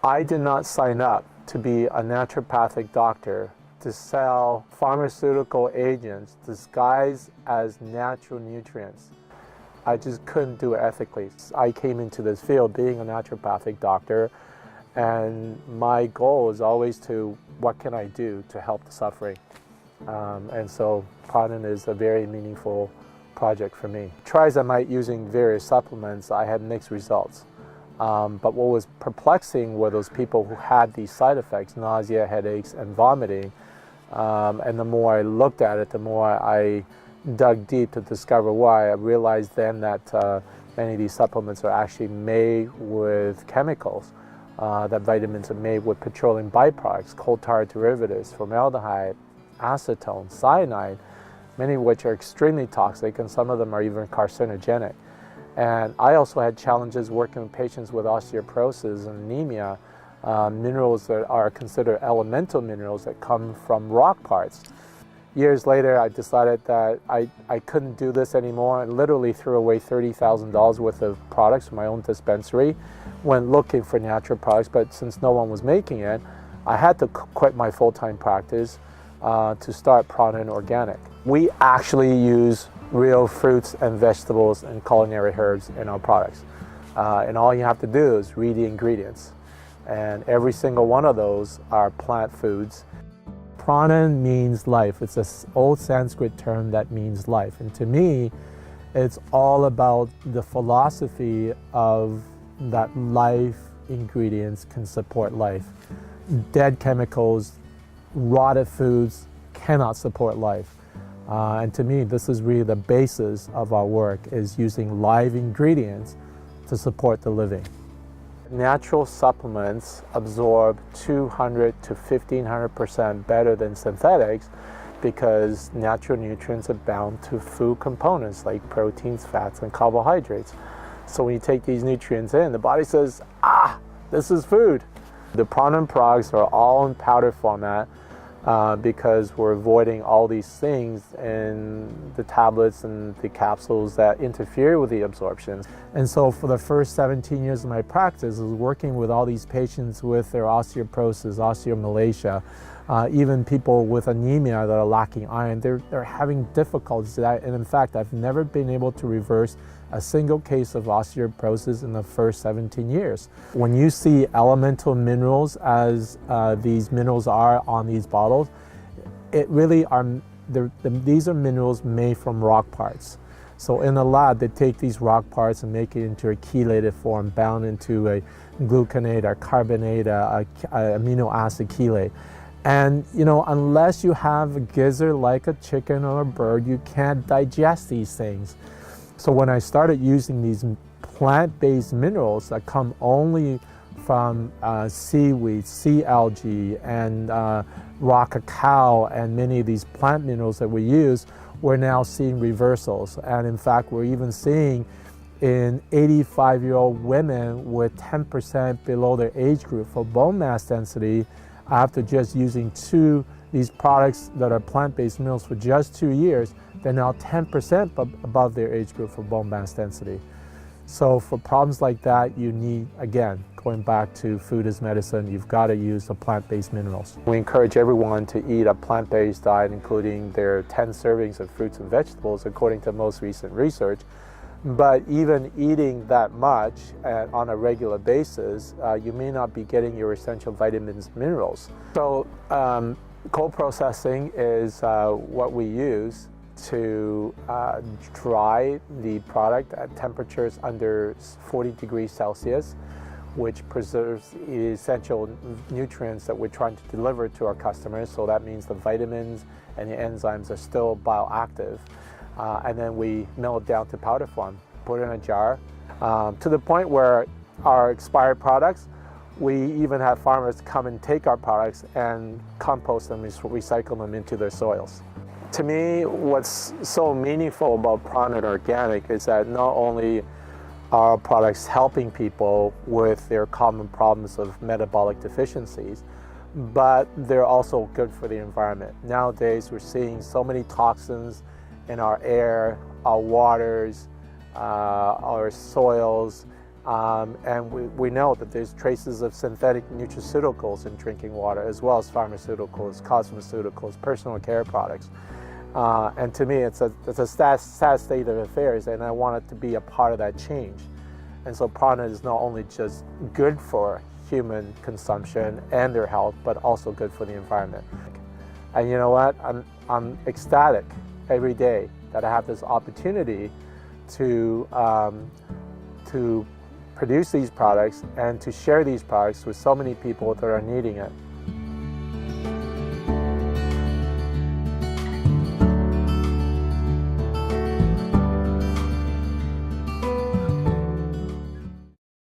I did not sign up to be a naturopathic doctor to sell pharmaceutical agents disguised as natural nutrients. I just couldn't do it ethically. I came into this field being a naturopathic doctor, and my goal is always to, what can I do to help the suffering? And so Pranan is a very meaningful project for me. Tries I might using various supplements, I had mixed results. But what was perplexing were those people who had these side effects, nausea, headaches, and vomiting. And the more I looked at it, the more I dug deep to discover why. I realized then that many of these supplements are actually made with chemicals. That vitamins are made with petroleum byproducts, coal tar derivatives, formaldehyde, acetone, cyanide, many of which are extremely toxic, and some of them are even carcinogenic. And I also had challenges working with patients with osteoporosis and anemia, minerals that are considered elemental minerals that come from rock parts. Years later, I decided that I couldn't do this anymore and literally threw away $30,000 worth of products from my own dispensary when looking for natural products. But since no one was making it, I had to quit my full-time practice to start Pranan Organic. We actually use real fruits and vegetables and culinary herbs in our products. And all you have to do is read the ingredients. And every single one of those are plant foods. Pranan means life. It's an old Sanskrit term that means life. And to me, it's all about the philosophy of that life ingredients can support life. Dead chemicals, rotted foods cannot support life. And to me, this is really the basis of our work, is using live ingredients to support the living. Natural supplements absorb 200 to 1500% better than synthetics because natural nutrients are bound to food components like proteins, fats, and carbohydrates. So when you take these nutrients in, the body says, this is food. The Pranan products are all in powder format because we're avoiding all these things in the tablets and the capsules that interfere with the absorption. And so for the first 17 years of my practice, I was working with all these patients with their osteoporosis, osteomalacia, even people with anemia that are lacking iron. They're having difficulties. And in fact, I've never been able to reverse a single case of osteoporosis in the first 17 years. When you see elemental minerals as these minerals are on these bottles, it really are, these are minerals made from rock parts. So in the lab, they take these rock parts and make it into a chelated form, bound into a gluconate or carbonate, a amino acid chelate. And you know, unless you have a gizzard like a chicken or a bird, you can't digest these things. So when I started using these plant-based minerals that come only from seaweed, sea algae, and raw cacao, and many of these plant minerals that we use, we're now seeing reversals. And in fact, we're even seeing in 85-year-old women with 10% below their age group for bone mass density, after just using these products that are plant-based minerals for just 2 years, they're now 10% above their age group for bone mass density. So for problems like that, you need, again, going back to food as medicine, you've got to use the plant-based minerals. We encourage everyone to eat a plant-based diet, including their 10 servings of fruits and vegetables, according to most recent research. But even eating that much on a regular basis, you may not be getting your essential vitamins and minerals. So cold processing is what we use to dry the product at temperatures under 40 degrees Celsius, which preserves the essential nutrients that we're trying to deliver to our customers. So that means the vitamins and the enzymes are still bioactive. And then we mill it down to powder form, put it in a jar, to the point where our expired products, we even have farmers come and take our products and compost them and recycle them into their soils. To me, what's so meaningful about Pranan Organic is that not only are our products helping people with their common problems of metabolic deficiencies, but they're also good for the environment. Nowadays, we're seeing so many toxins in our air, our waters, our soils, And we know that there's traces of synthetic nutraceuticals in drinking water, as well as pharmaceuticals, cosmeceuticals, personal care products. And to me, it's a sad state of affairs, and I want it to be a part of that change. And so Prana is not only just good for human consumption and their health, but also good for the environment. And you know what? I'm ecstatic every day that I have this opportunity to produce these products and to share these products with so many people that are needing it.